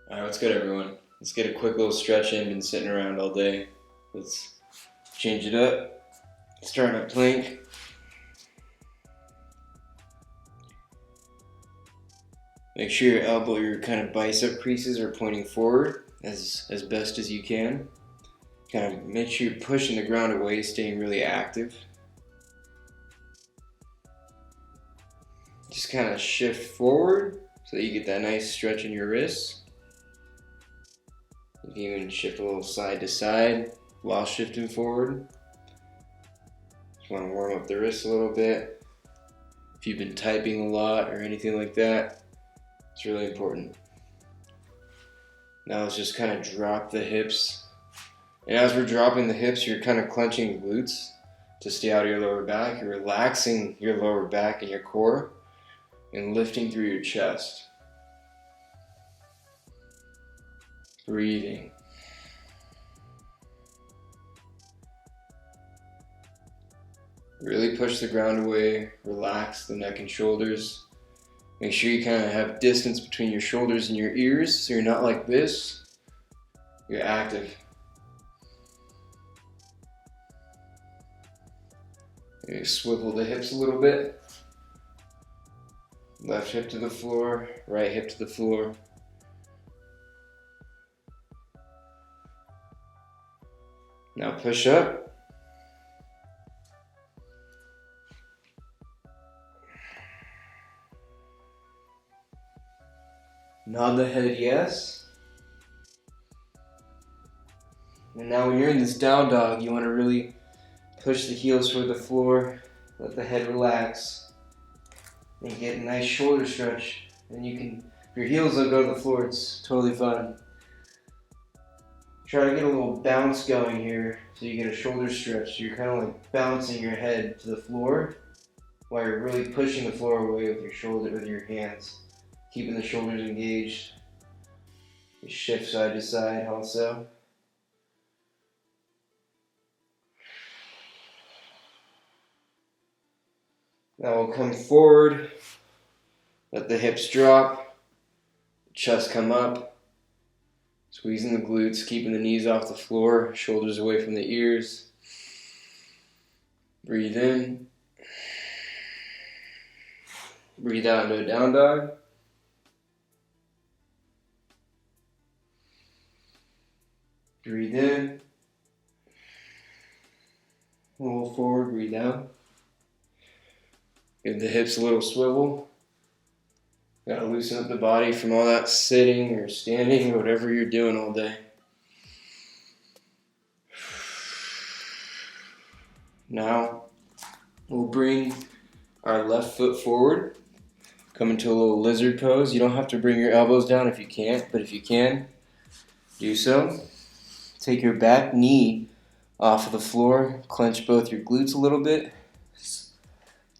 Alright, what's good, everyone? Let's get a quick little stretch in. Been sitting around all day. Let's change it up. Start a plank. Make sure your kind of bicep creases are pointing forward as best as you can. Kind of make sure you're pushing the ground away, staying really active. Just kind of shift forward so that you get that nice stretch in your wrists. You can even shift a little side to side while shifting forward. Just want to warm up the wrists a little bit. If you've been typing a lot or anything like that, it's really important. Now let's just kind of drop the hips. And as we're dropping the hips, you're kind of clenching the glutes to stay out of your lower back. You're relaxing your lower back and your core and lifting through your chest. Breathing. Really push the ground away, relax the neck and shoulders. Make sure you kind of have distance between your shoulders and your ears so you're not like this. You're active. Maybe swivel the hips a little bit. Left hip to the floor, right hip to the floor. Now push up. Nod the head yes. And now when you're in this down dog, you want to really push the heels toward the floor, let the head relax, and get a nice shoulder stretch. And you can, if your heels don't go to the floor, it's totally fine. Try to get a little bounce going here so you get a shoulder stretch. So you're kind of like bouncing your head to the floor while you're really pushing the floor away with your shoulder, with your hands, keeping the shoulders engaged. You shift side to side also. Now we'll come forward, let the hips drop, chest come up, squeezing the glutes, keeping the knees off the floor, shoulders away from the ears. Breathe in. Breathe out into a down dog. Breathe in. Roll forward, breathe out. Give the hips a little swivel. Gotta loosen up the body from all that sitting or standing or whatever you're doing all day. Now, we'll bring our left foot forward. Come into a little lizard pose. You don't have to bring your elbows down if you can't, but if you can, do so. Take your back knee off of the floor. Clench both your glutes a little bit.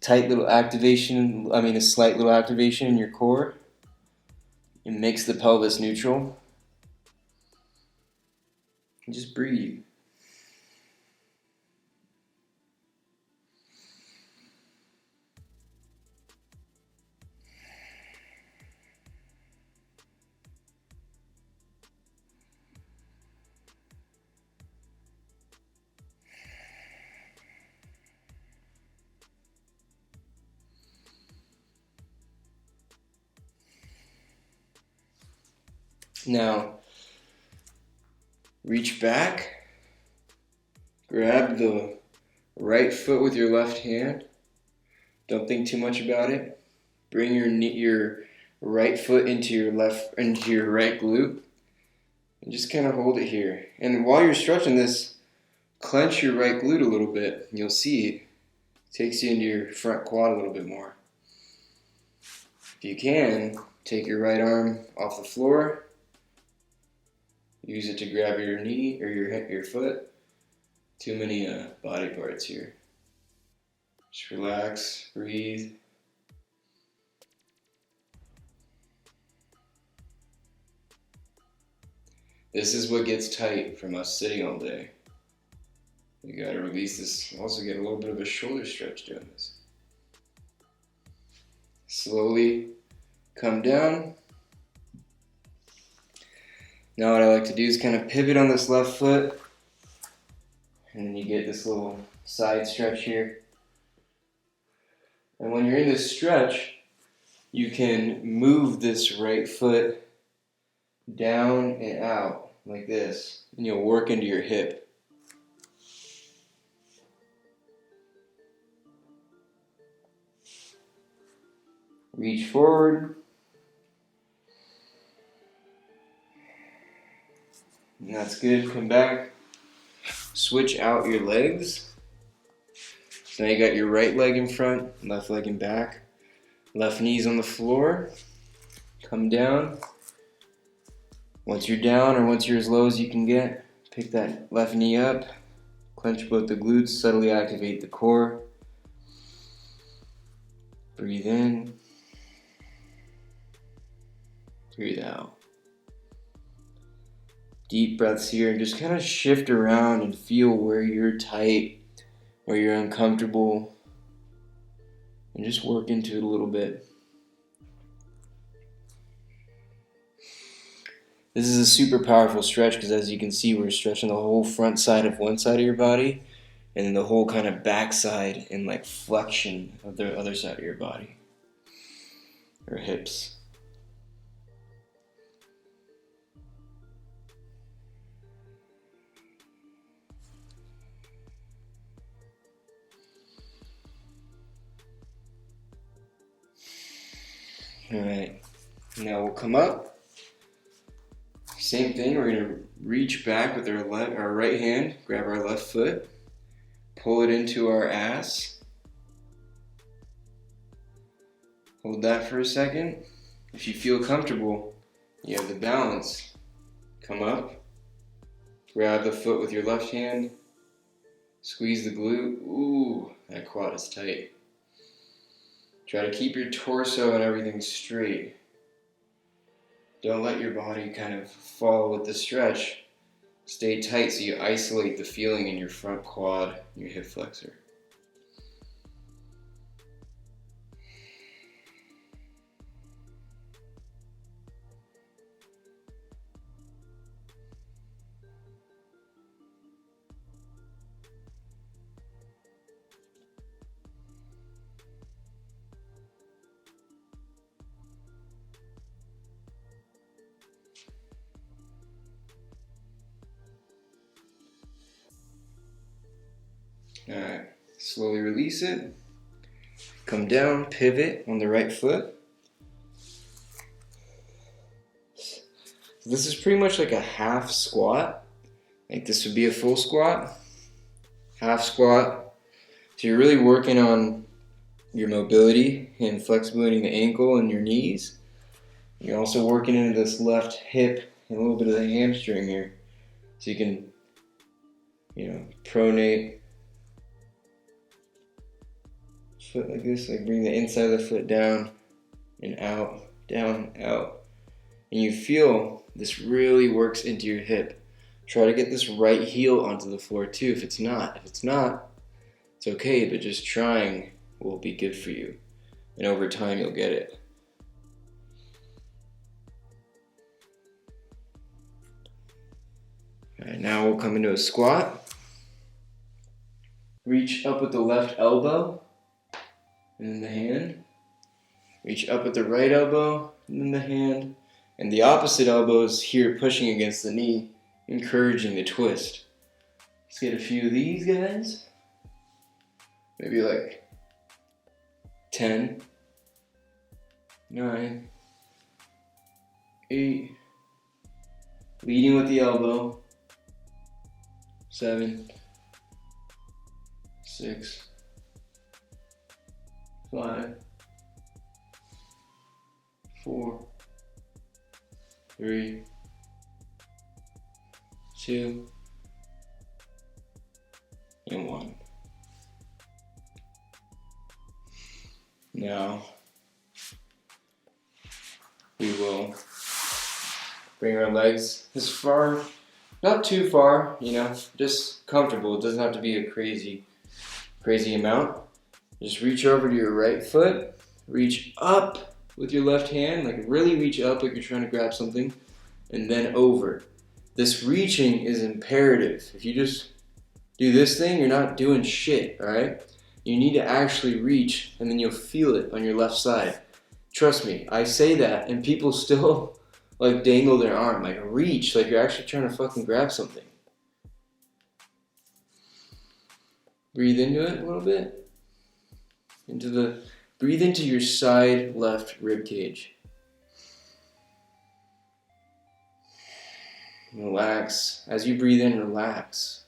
A slight little activation in your core. It makes the pelvis neutral. And just breathe. Now, reach back, grab the right foot with your left hand. Don't think too much about it. Bring your right foot into your right glute, and just kind of hold it here. And while you're stretching this, clench your right glute a little bit. You'll see it takes you into your front quad a little bit more. If you can, take your right arm off the floor. Use it to grab your knee or your foot. Too many body parts here. Just relax, breathe. This is what gets tight from us sitting all day. You gotta release this. Also get a little bit of a shoulder stretch doing this. Slowly come down. Now what I like to do is kind of pivot on this left foot, and then you get this little side stretch here. And when you're in this stretch, you can move this right foot down and out like this, and you'll work into your hip. Reach forward. And that's good. Come back. Switch out your legs. So now you got your right leg in front, left leg in back. Left knee's on the floor. Come down. Once you're down, or once you're as low as you can get, pick that left knee up. Clench both the glutes, subtly activate the core. Breathe in. Breathe out. Deep breaths here, and just kind of shift around and feel where you're tight, where you're uncomfortable, and just work into it a little bit. This is a super powerful stretch because, as you can see, we're stretching the whole front side of one side of your body, and then the whole kind of back side and like flexion of the other side of your body, or hips. Alright, now we'll come up. Same thing, we're going to reach back with our right hand, grab our left foot, pull it into our ass. Hold that for a second. If you feel comfortable, you have the balance. Come up, grab the foot with your left hand, squeeze the glute. Ooh, that quad is tight. Try to keep your torso and everything straight. Don't let your body kind of fall with the stretch. Stay tight so you isolate the feeling in your front quad and your hip flexor. Alright, slowly release it. Come down, pivot on the right foot. So this is pretty much like a half squat. Like this would be a full squat. Half squat. So you're really working on your mobility and flexibility in the ankle and your knees. You're also working into this left hip and a little bit of the hamstring here. So you can, pronate. Foot like this, like bring the inside of the foot down and out, down, out. And you feel this really works into your hip. Try to get this right heel onto the floor too if it's not. It's okay, but just trying will be good for you. And over time you'll get it. Alright, now we'll come into a squat. Reach up with the left elbow. And then the hand. Reach up with the right elbow, and then the hand. And the opposite elbow is here pushing against the knee, encouraging the twist. Let's get a few of these guys. Maybe like 10, 9, 8. Leading with the elbow. 7, 6, 5, 4, 3, 2, and 1. Now, we will bring our legs as far, not too far, just comfortable. It doesn't have to be a crazy amount. Just reach over to your right foot, reach up with your left hand, like really reach up like you're trying to grab something, and then over. This reaching is imperative. If you just do this thing, you're not doing shit, alright? You need to actually reach, and then you'll feel it on your left side. Trust me, I say that, and people still like dangle their arm, like reach, like you're actually trying to fucking grab something. Breathe into it a little bit. Breathe into your side left rib cage. Relax. As you breathe in, relax.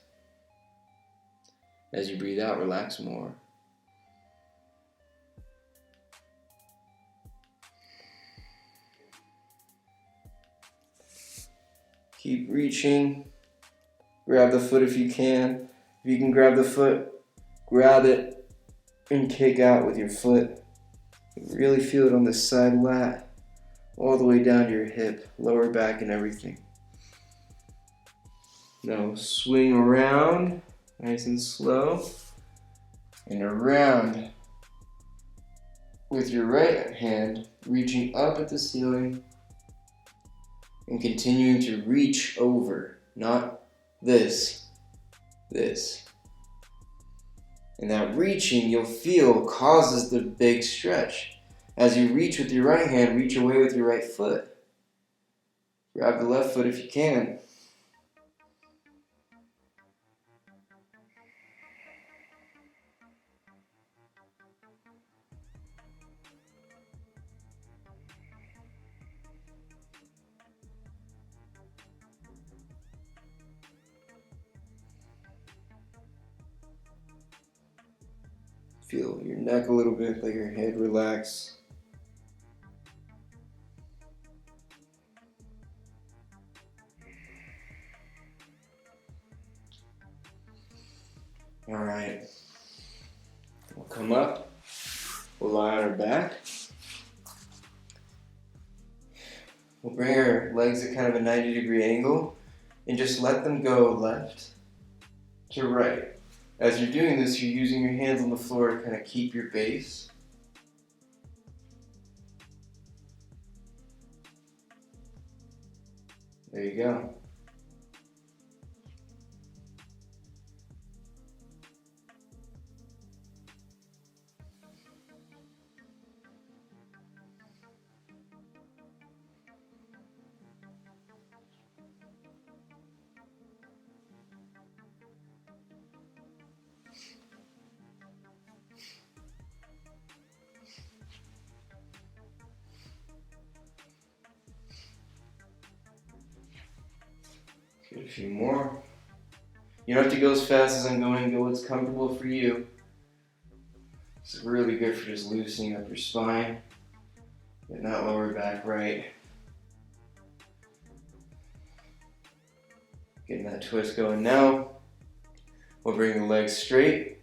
As you breathe out, relax more. Keep reaching. Grab the foot if you can. If you can grab the foot, grab it and kick out with your foot. Really feel it on the side lat, all the way down to your hip, lower back and everything. Now swing around, nice and slow, and around with your right hand, reaching up at the ceiling and continuing to reach over, not this. And that reaching, you'll feel, causes the big stretch. As you reach with your right hand, reach away with your right foot. Grab the left foot if you can. Feel your neck a little bit, let your head relax. Alright. We'll come up. We'll lie on our back. We'll bring our legs at kind of a 90-degree angle and just let them go left to right. As you're doing this, you're using your hands on the floor to kind of keep your base. There you go. Get a few more. You don't have to go as fast as I'm going. Go what's comfortable for you. It's really good for just loosening up your spine. Getting that lower back right. Getting that twist going now. We'll bring the legs straight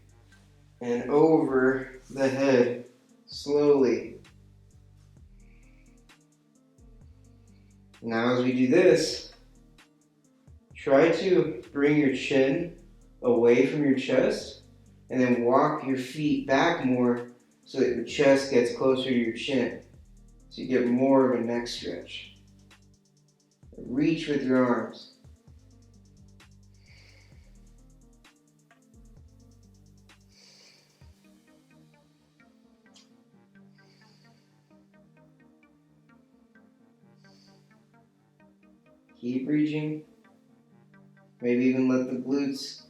and over the head slowly. Now as we do this, try to bring your chin away from your chest and then walk your feet back more so that your chest gets closer to your chin. So you get more of a neck stretch. Reach with your arms. Keep reaching. Maybe even let the glutes,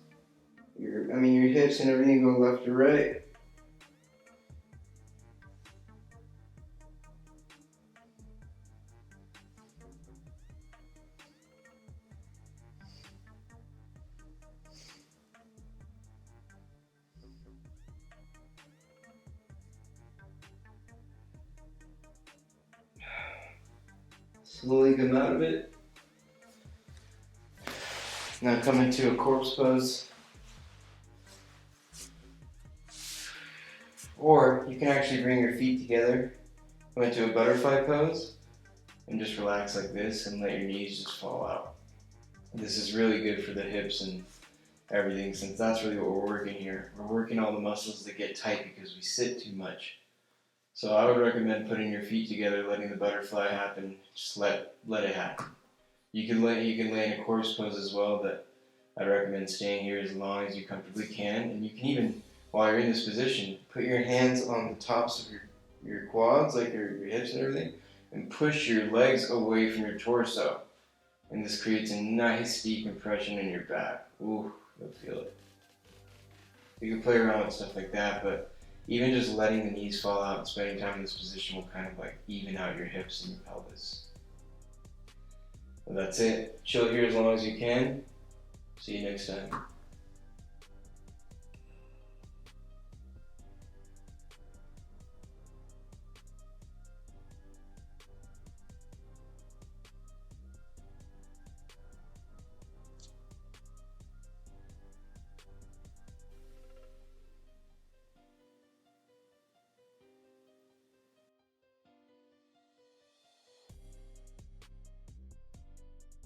your hips and everything go left to right. Slowly come out of it. Now come into a corpse pose. Or you can actually bring your feet together, go into a butterfly pose, and just relax like this and let your knees just fall out. This is really good for the hips and everything, since that's really what we're working here. We're working all the muscles that get tight because we sit too much. So I would recommend putting your feet together, letting the butterfly happen. Just let it happen. You can lay in a corpse pose as well, but I recommend staying here as long as you comfortably can. And you can even, while you're in this position, put your hands on the tops of your quads, like your hips and everything, and push your legs away from your torso. And this creates a nice deep compression in your back. Ooh, you'll feel it. You can play around with stuff like that, but even just letting the knees fall out and spending time in this position will kind of like even out your hips and your pelvis. Well, that's it. Chill here as long as you can. See you next time.